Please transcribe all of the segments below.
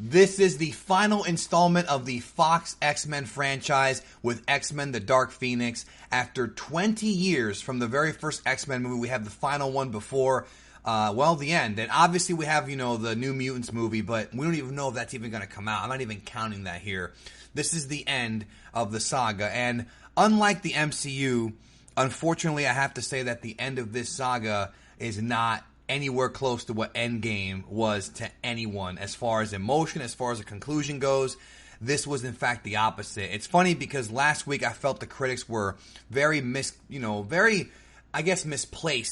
This is the final installment of the Fox X-Men franchise with X-Men The Dark Phoenix. After 20 years from the very first X-Men movie, we have the final one before, the end. And obviously we have, the New Mutants movie, but we don't even know if that's even going to come out. I'm not even counting that here. This is the end of the saga. And unlike the MCU, unfortunately I have to say that the end of this saga is not anywhere close to what Endgame was to anyone as far as emotion, as far as the conclusion goes. This was in fact the opposite. It's funny because last week I felt the critics were very misplaced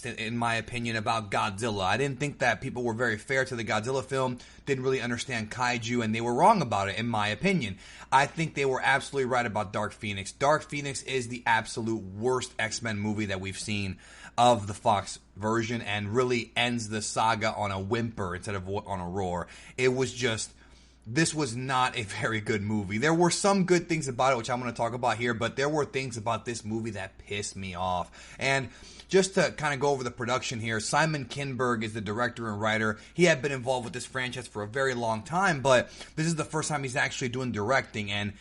in my opinion about Godzilla. I didn't think that people were very fair to the Godzilla film, didn't really understand kaiju, and they were wrong about it in my opinion. I think they were absolutely right about Dark Phoenix. Dark Phoenix is the absolute worst X-Men movie that we've seen of the Fox version, and really ends the saga on a whimper instead of on a roar. This was not a very good movie. There were some good things about it, which I'm going to talk about here, but there were things about this movie that pissed me off. And just to kind of go over the production here, Simon Kinberg is the director and writer. He had been involved with this franchise for a very long time, but this is the first time he's actually doing directing, and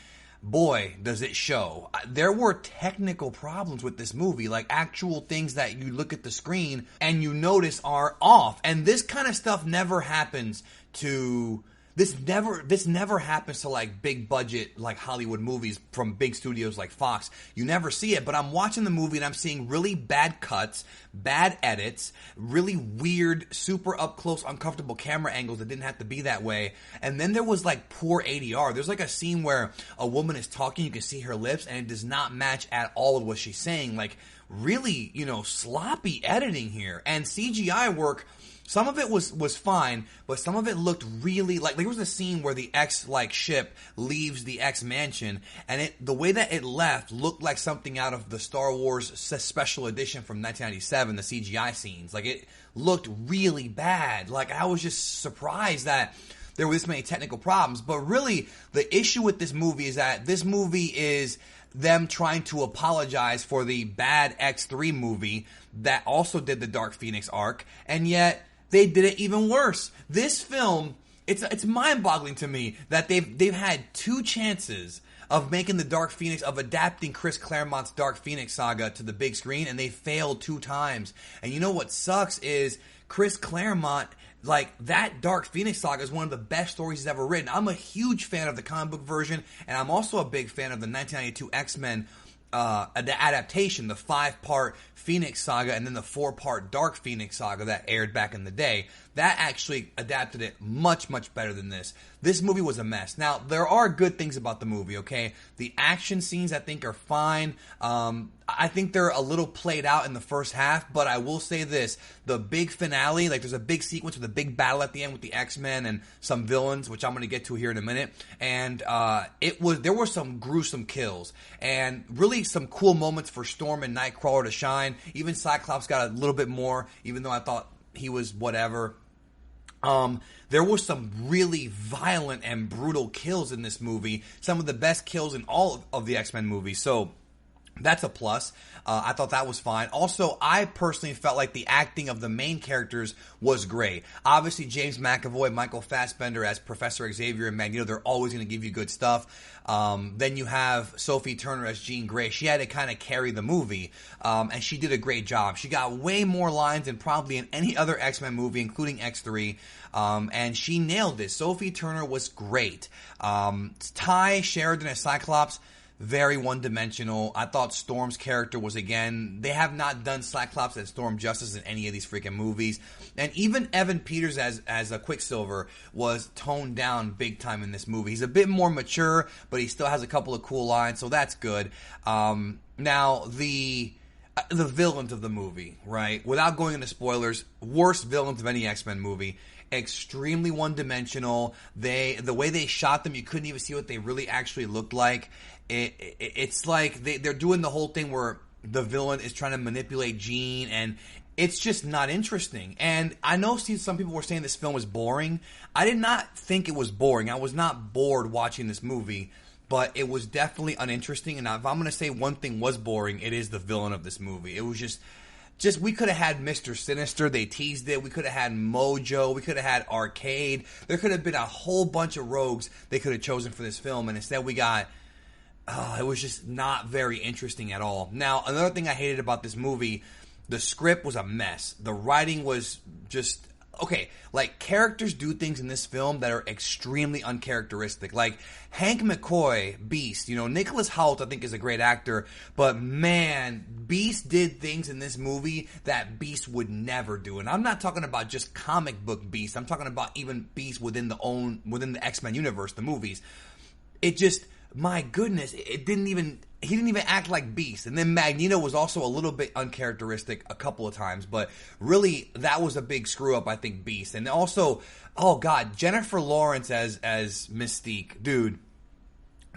boy, does it show. There were technical problems with this movie, like actual things that you look at the screen and you notice are off. And this kind of stuff never happens to... This never happens to like big budget like Hollywood movies from big studios like Fox. You never see it, but I'm watching the movie and I'm seeing really bad cuts, bad edits, really weird, super up close, uncomfortable camera angles that didn't have to be that way. And then there was like poor ADR. There's like a scene where a woman is talking, you can see her lips, and it does not match at all with what she's saying. Like really, sloppy editing here. And CGI work, some of it was fine, but some of it looked really like there was a scene where the X ship leaves the X mansion, and the way that it left looked like something out of the Star Wars special edition from 1997, the CGI scenes. Like it looked really bad. Like I was just surprised that there were this many technical problems. But really, the issue with this movie is that this movie is them trying to apologize for the bad X3 movie that also did the Dark Phoenix arc, and yet they did it even worse. This film, it's mind-boggling to me that they've had two chances of making the Dark Phoenix, of adapting Chris Claremont's Dark Phoenix saga to the big screen, and they failed two times. And you know what sucks is Chris Claremont, that Dark Phoenix saga is one of the best stories he's ever written. I'm a huge fan of the comic book version, and I'm also a big fan of the 1992 X-Men the adaptation, the 5-part Phoenix saga, and then the 4-part Dark Phoenix saga that aired back in the day. That actually adapted it much, much better than this. This movie was a mess. Now, there are good things about the movie, okay? The action scenes, I think, are fine. I think they're a little played out in the first half, but I will say this. The big finale, there's a big sequence with a big battle at the end with the X-Men and some villains, which I'm going to get to here in a minute. And there were some gruesome kills and really some cool moments for Storm and Nightcrawler to shine. Even Cyclops got a little bit more, even though I thought he was whatever. There were some really violent and brutal kills in this movie. Some of the best kills in all of the X-Men movies. So that's a plus. I thought that was fine. Also, I personally felt like the acting of the main characters was great. Obviously, James McAvoy, Michael Fassbender as Professor Xavier and Magneto, they're always going to give you good stuff. Then you have Sophie Turner as Jean Grey. She had to kind of carry the movie, and she did a great job. She got way more lines than probably in any other X-Men movie, including X3, and she nailed it. Sophie Turner was great. Ty Sheridan as Cyclops, very one-dimensional. I thought Storm's character was, again, they have not done Cyclops and Storm justice in any of these freaking movies. And even Evan Peters as a Quicksilver was toned down big time in this movie. He's a bit more mature, but he still has a couple of cool lines, so that's good. Now, the villains of the movie, right? Without going into spoilers, worst villains of any X-Men movie. Extremely one-dimensional. The way they shot them, you couldn't even see what they really actually looked like. It's like they're doing the whole thing where the villain is trying to manipulate Jean, and it's just not interesting. And I know some people were saying this film was boring. I did not think it was boring. I was not bored watching this movie, but it was definitely uninteresting. And if I'm going to say one thing was boring, it is the villain of this movie. It was just just, we could have had Mr. Sinister. They teased it. We could have had Mojo. We could have had Arcade. There could have been a whole bunch of rogues they could have chosen for this film, and instead we got... it was just not very interesting at all. Now, another thing I hated about this movie, the script was a mess. The writing was just... Okay, like, characters do things in this film that are extremely uncharacteristic. Like, Hank McCoy, Beast, Nicholas Hoult, I think, is a great actor, but man, Beast did things in this movie that Beast would never do. And I'm not talking about just comic book Beast. I'm talking about even Beast within the XMen Universe, the movies. It just... My goodness, he didn't even act like Beast. And then Magneto was also a little bit uncharacteristic a couple of times, but really that was a big screw up, I think, Beast. And also, oh god, Jennifer Lawrence as Mystique. Dude,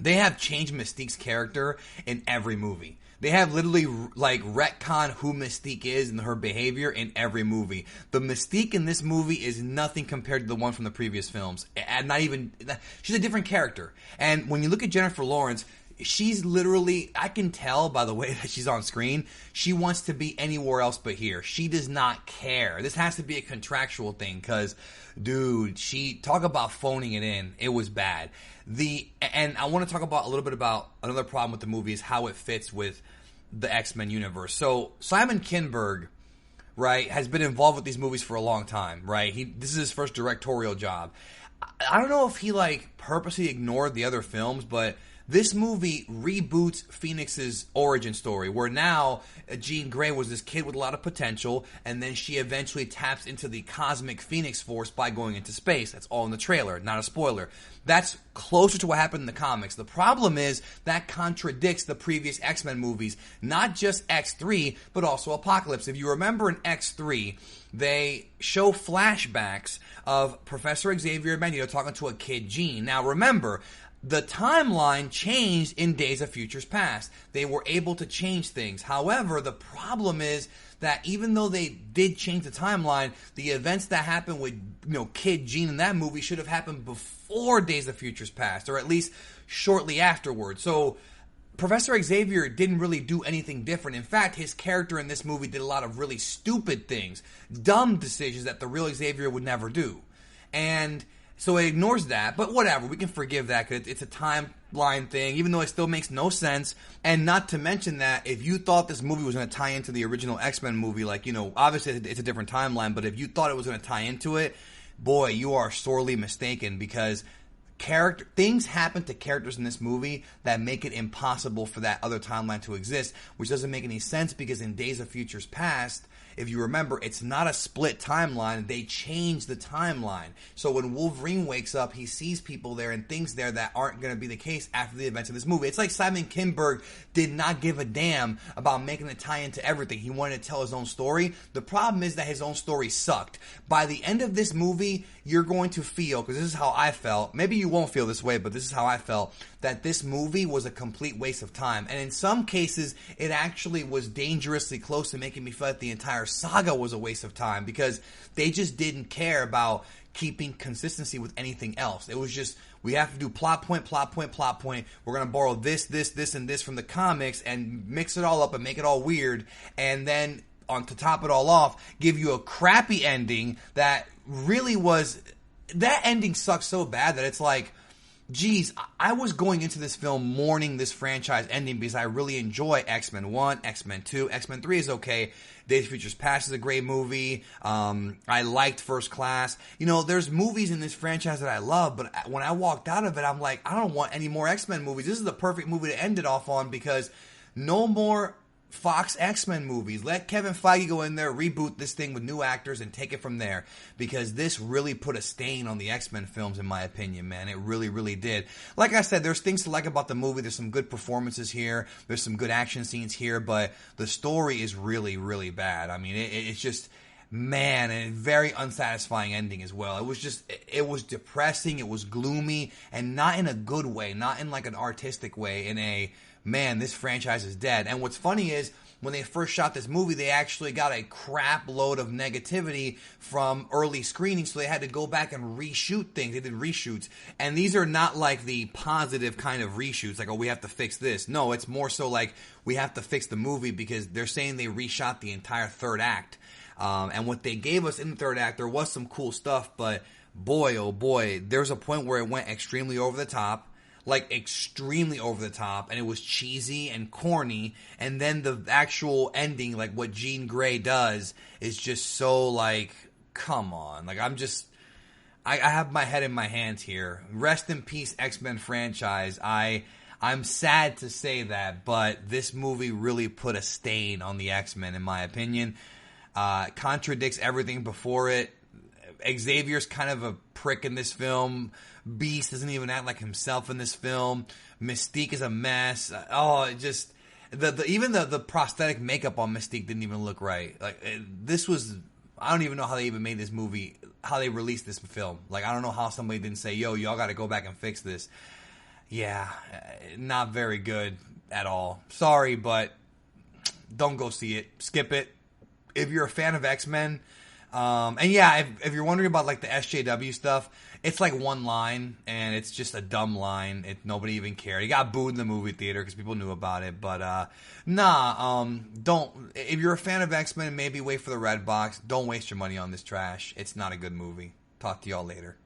they have changed Mystique's character in every movie. They have literally, like, retcon who Mystique is and her behavior in every movie. The Mystique in this movie is nothing compared to the one from the previous films. And not even... She's a different character. And when you look at Jennifer Lawrence, she's literally... I can tell by the way that she's on screen, she wants to be anywhere else but here. She does not care. This has to be a contractual thing, because, dude, talk about phoning it in. It was bad. And I want to talk about a little bit about another problem with the movie is how it fits with the XMen universe. So Simon Kinberg, right, has been involved with these movies for a long time, right? This is his first directorial job. I don't know if he purposely ignored the other films, but this movie reboots Phoenix's origin story, where now Jean Grey was this kid with a lot of potential, and then she eventually taps into the cosmic Phoenix Force by going into space. That's all in the trailer, not a spoiler. That's closer to what happened in the comics. The problem is that contradicts the previous X-Men movies, not just X3, but also Apocalypse. If you remember in X3, they show flashbacks of Professor Xavier and Magneto talking to a kid, Jean. Now remember, the timeline changed in Days of Futures Past. They were able to change things. However, the problem is that even though they did change the timeline, the events that happened with Kid Jean in that movie should have happened before Days of Futures Past, or at least shortly afterwards. So Professor Xavier didn't really do anything different. In fact, his character in this movie did a lot of really stupid things, dumb decisions that the real Xavier would never do. And so it ignores that, but whatever, we can forgive that because it's a timeline thing, even though it still makes no sense. And not to mention that if you thought this movie was going to tie into the original X-Men movie, obviously it's a different timeline, but if you thought it was going to tie into it, boy, you are sorely mistaken, because things happen to characters in this movie that make it impossible for that other timeline to exist, which doesn't make any sense because in Days of Futures Past, if you remember, it's not a split timeline. They changed the timeline. So when Wolverine wakes up, he sees people there and things there that aren't going to be the case after the events of this movie. It's like Simon Kinberg did not give a damn about making it tie into everything. He wanted to tell his own story. The problem is that his own story sucked. By the end of this movie, you're going to feel, because this is how I felt, maybe you won't feel this way, but this is how I felt, that this movie was a complete waste of time. And in some cases, it actually was dangerously close to making me feel like the entire saga was a waste of time, because they just didn't care about keeping consistency with anything else. It was just, we have to do plot point, plot point, plot point. We're going to borrow this, and this from the comics and mix it all up and make it all weird. And then, to top it all off, give you a crappy ending that really was... That ending sucks so bad that it's like, geez, I was going into this film mourning this franchise ending because I really enjoy X-Men 1, X-Men 2, X-Men 3 is okay, Days of Futures Past is a great movie, I liked First Class. There's movies in this franchise that I love, but when I walked out of it, I'm like, I don't want any more X-Men movies. This is the perfect movie to end it off on, because no more Fox X-Men movies. Let Kevin Feige go in there, reboot this thing with new actors, and take it from there, because this really put a stain on the X-Men films, in my opinion, man. It really, really did. Like I said, there's things to like about the movie. There's some good performances here. There's some good action scenes here, but the story is really, really bad. I mean, it's just... Man, and a very unsatisfying ending as well. It was depressing, it was gloomy, and not in a good way, not in like an artistic way, in a, man, this franchise is dead. And what's funny is, when they first shot this movie, they actually got a crap load of negativity from early screenings, so they had to go back and reshoot things. They did reshoots. And these are not like the positive kind of reshoots, like, oh, we have to fix this. No, it's more so like, we have to fix the movie because they're saying they reshot the entire third act. And what they gave us in the third act, there was some cool stuff, but boy, oh boy, there's a point where it went extremely over the top. Like, extremely over the top, and it was cheesy and corny, and then the actual ending, like what Jean Grey does, is just so, like, come on. Like, I have my head in my hands here. Rest in peace, X-Men franchise. I'm sad to say that, but this movie really put a stain on the X-Men, in my opinion. Contradicts everything before it. Xavier's kind of a prick in this film. Beast doesn't even act like himself in this film. Mystique is a mess. It just even the prosthetic makeup on Mystique didn't even look right. Like, this was, I don't even know how they even made this movie, how they released this film. Like, I don't know how somebody didn't say, yo, y'all got to go back and fix this. Yeah, not very good at all. Sorry, but don't go see it. Skip it. If you're a fan of X-Men. And yeah, if you're wondering about like the SJW stuff, it's like one line, and it's just a dumb line. Nobody even cared. He got booed in the movie theater because people knew about it. But don't. If you're a fan of X-Men, maybe wait for the red box. Don't waste your money on this trash. It's not a good movie. Talk to y'all later.